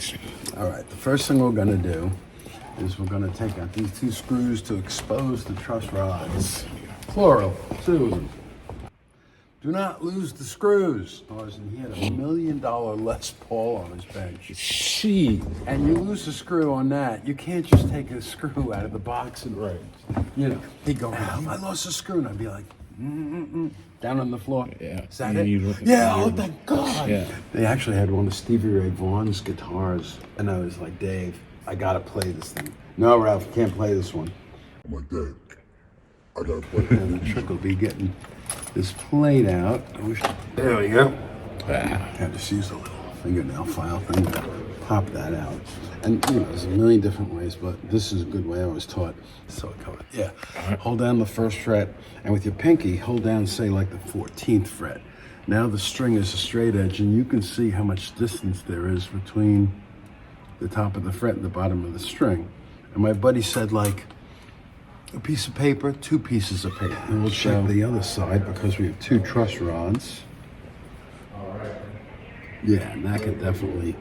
Thanks. All right, the first thing we're gonna do is we're gonna take out these 2 screws to expose the truss rods. Plural, 2 of them. Do not lose the screws. He had a $1 million Les Paul on his bench. She. And you lose a screw on that, you can't just take a screw out of the box and, you know, he'd go, Ralph, I lost a screw, and I'd be like, down on the floor. Yeah. Is that it? Yeah, oh, thank God. Yeah. They actually had one of Stevie Ray Vaughan's guitars, and I was like, Dave, I gotta play this thing. No, Ralph, you can't play this one. I'm like, Dave, I gotta play it. And the trick will be getting this plate out. There we go. I just use a little fingernail file thing to pop that out. And you know, there's a million different ways, but this is a good way I was taught. So yeah, hold down the 1st fret, and with your pinky, hold down, say like the 14th fret. Now the string is a straight edge, and you can see how much distance there is between the top of the fret and the bottom of the string. And my buddy said, like, a piece of paper, 2 pieces of paper. And we'll check the other side because we have 2 truss rods. Yeah, and that could definitely,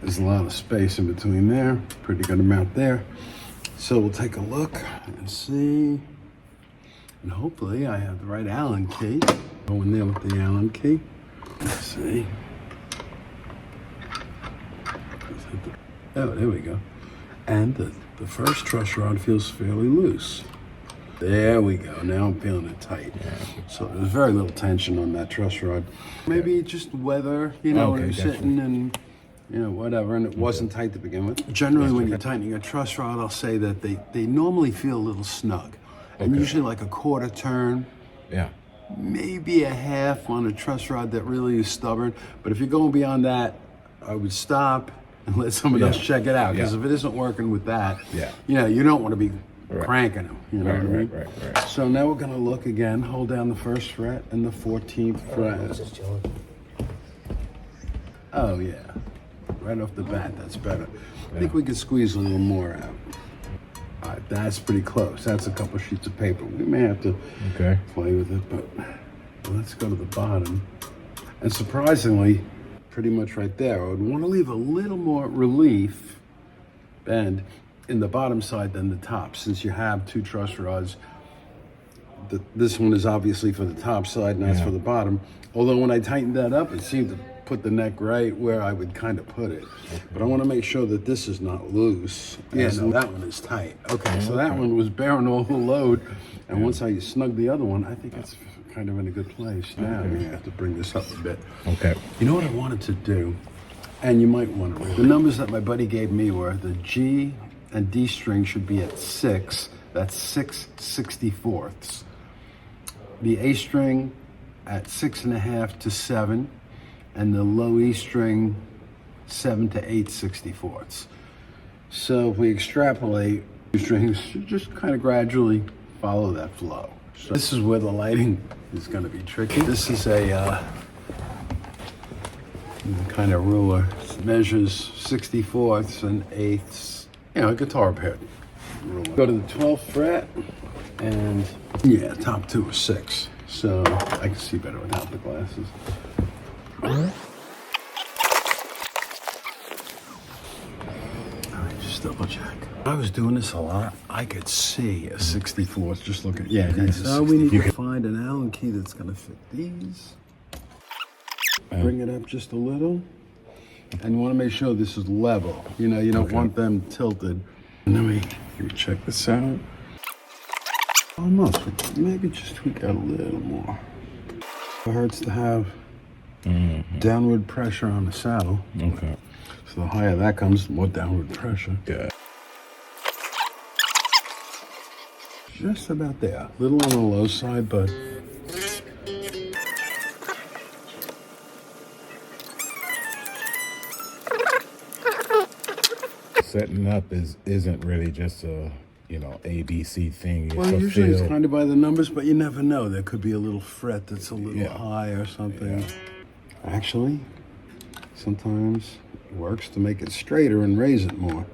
there's a lot of space in between there. Pretty good amount there. So we'll take a look and see. And hopefully I have the right Allen key. Go in there with the Allen key. Let's see. Oh, there we go. And the first truss rod feels fairly loose. There we go. Now I'm feeling it tight. So there's very little tension on that truss rod. Maybe just weather, you know, when you're sitting and, you know, whatever, and it wasn't tight to begin with. Generally, when you're tightening a truss rod, I'll say that they normally feel a little snug. And usually like a 1/4 turn. Yeah. Maybe a 1/2 on a truss rod that really is stubborn. But if you're going beyond that, I would stop and let someone else check it out. Because if it isn't working with that, you know, you don't want to be cranking them. You know what I mean? Right. So now we're going to look again. Hold down the 1st fret and the 14th fret. Oh, yeah. Right off the bat, that's better. I think we could squeeze a little more out. All right, that's pretty close. That's a couple sheets of paper. We may have to play with it, but let's go to the bottom. And surprisingly, pretty much right there, I would want to leave a little more relief bend in the bottom side than the top, since you have 2 truss rods. This one is obviously for the top side, and that's for the bottom. Although when I tightened that up, it seemed to put the neck right where I would kind of put it. But I want to make sure that this is not loose. Yeah, no, that one is tight. Okay, so that one was bearing all the load. And once I snug the other one, I think it's kind of in a good place. Now I'm going to have to bring this up a bit. Okay. You know what I wanted to do? And you might want to. The numbers that my buddy gave me were the G and D string should be at 6. That's 6/64. The A string at 6.5 to 7. And the low E string 7 to 8/64. So if we extrapolate, the strings should just kind of gradually follow that flow. So this is where the lighting is going to be tricky. This is a kind of ruler. It measures 64ths and 8ths, you know, a guitar repair ruler. Go to the 12th fret, and yeah, top 2 are 6. So I can see better without the glasses. Alright, just double check. I was doing this a lot. I could see a 64th just looking. Yeah, so we need to find an Allen key that's going to fit these. Bring it up just a little. And you want to make sure this is level. You know, you don't want them tilted. And then we check this out. Almost. Maybe just tweak that a little more. It hurts to have downward pressure on the saddle. Okay. So the higher that comes, the more downward pressure. Yeah. Just about there. A little on the low side, but Setting up isn't really just a, you know, ABC thing. It's well, usually it's kind of by the numbers, but you never know. There could be a little fret that's a little high or something. Actually, sometimes it works to make it straighter and raise it more.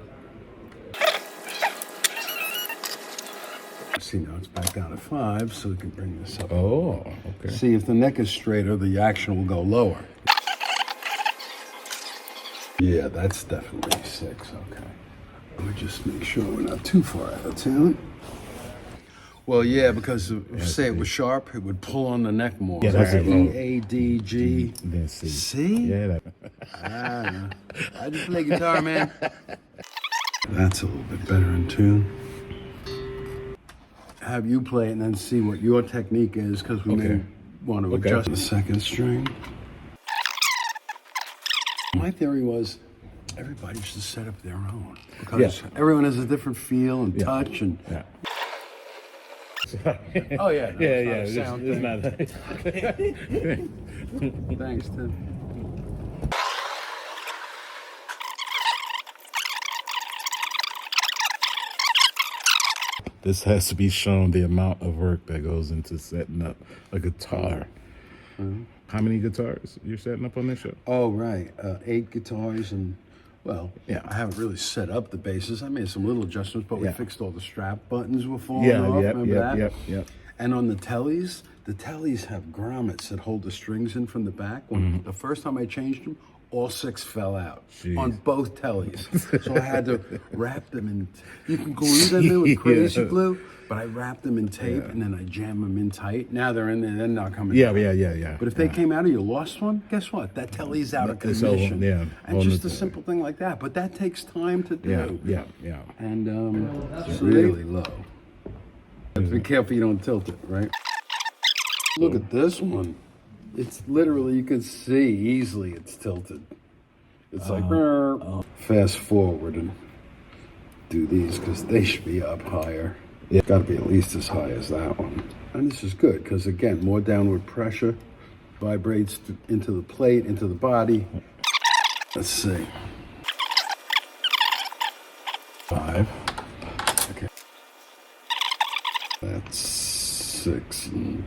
See, now it's back down to 5, so we can bring this up. Oh, okay. See, if the neck is straighter, the action will go lower. Yeah, that's definitely 6. Okay. Let me just make sure we're not too far out of tune. Well, yeah, because if, say it was sharp, it would pull on the neck more. Yeah, that's it. E, A, D, G. Then C. C? Yeah. I just play guitar, man. That's a little bit better in tune. Have you play it and then see what your technique is, because we may want to adjust the second string. My theory was everybody should set up their own, because everyone has a different feel and touch and. Yeah. Oh yeah, no, Yeah. it's not a sound thing. Thanks, Tim. This has to be shown the amount of work that goes into setting up a guitar. How many guitars you're setting up on this show? Oh, right. 8 guitars and, well, I haven't really set up the basses. I made some little adjustments, but we fixed all the strap buttons were falling off. Remember that? Yep. And on the tellies have grommets that hold the strings in from the back. When the first time I changed them, all 6 fell out on both tellies. So I had to wrap them in. You can glue them in with crazy glue, but I wrapped them in tape and then I jam them in tight. Now they're in there, they're not coming out. Yeah. But if they came out of you lost one, guess what? That telly's out of commission. And just a simple thing like that. But that takes time to do. Yeah. And it's really low. Be careful you don't tilt it, right? Look at this one. It's literally, you can see easily it's tilted. It's like, fast forward and do these because they should be up higher. Yeah, got to be at least as high as that one. And this is good because, again, more downward pressure vibrates into the plate, into the body. Let's see. 5. Okay. That's 6 and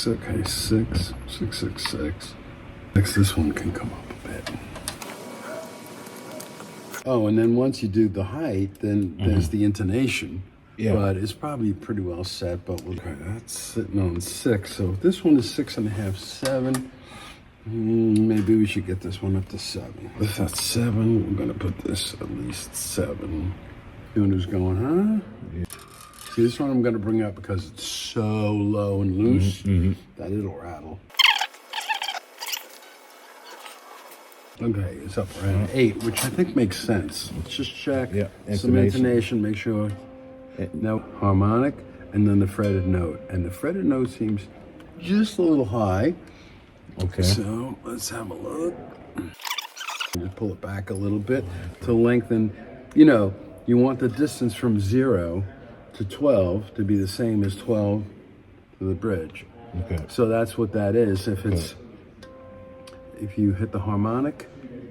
okay, 6. Next, this one can come up a bit. Oh, and then once you do the height, then there's the intonation. Yeah. But it's probably pretty well set, but okay, that's sitting on 6. So if this one is 6.5, 7, maybe we should get this one up to 7. If that's 7, we're gonna put this at least 7. Tuner's going, huh? Yeah. See, this one I'm going to bring up because it's so low and loose that it'll rattle. Okay, it's up around 8, which I think makes sense. Let's just check some intonation, make sure. No harmonic, and then the fretted note. And the fretted note seems just a little high. Okay. So let's have a look. Just pull it back a little bit to lengthen. You know, you want the distance from 0 to 12 to be the same as 12 to the bridge. Okay. So that's what that is. If it's if you hit the harmonic,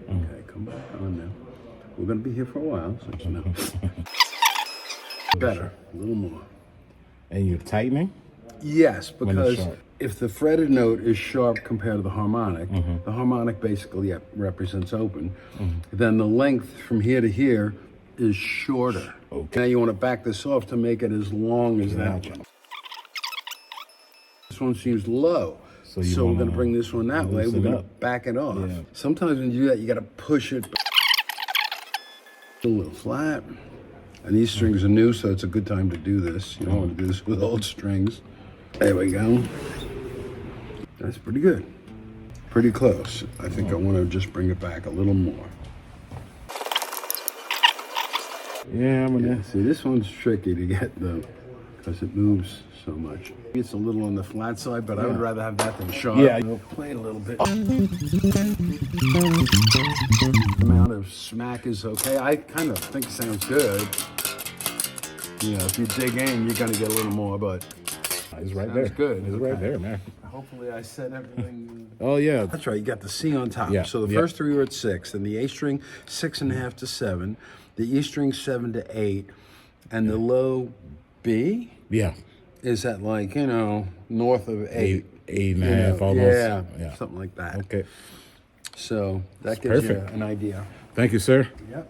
okay, come back on now. We're gonna be here for a while, so you know. Better, a little more. And you're tightening? Yes, because if the fretted note is sharp compared to the harmonic basically represents open, then the length from here to here is shorter. Okay. Now you want to back this off to make it as long as that one. This one seems low. So we're going to bring this one that way. We're going to back it off. Yeah. Sometimes when you do that, you got to push it a little flat. And these strings are new, so it's a good time to do this. You don't want to do this with old strings. There we go. That's pretty good. Pretty close. I think I want to just bring it back a little more. Yeah, I'm gonna see. This one's tricky to get though, because it moves so much. It's a little on the flat side, but I would rather have that than sharp. Yeah, we'll play it a little bit. The amount of smack is okay. I kind of think it sounds good. You know, if you dig in, you're gonna get a little more, but it's right there. Good. It's right there, man. Hopefully, I said everything. Oh yeah, that's right. You got the C on top. Yeah. So the first 3 were at 6, and the A string 6.5 to 7. The E string 7 to 8, and the low B is at like, you know, north of 8. 8.5 almost. Yeah, something like that. Okay. So that gives you an idea. Thank you, sir. Yep.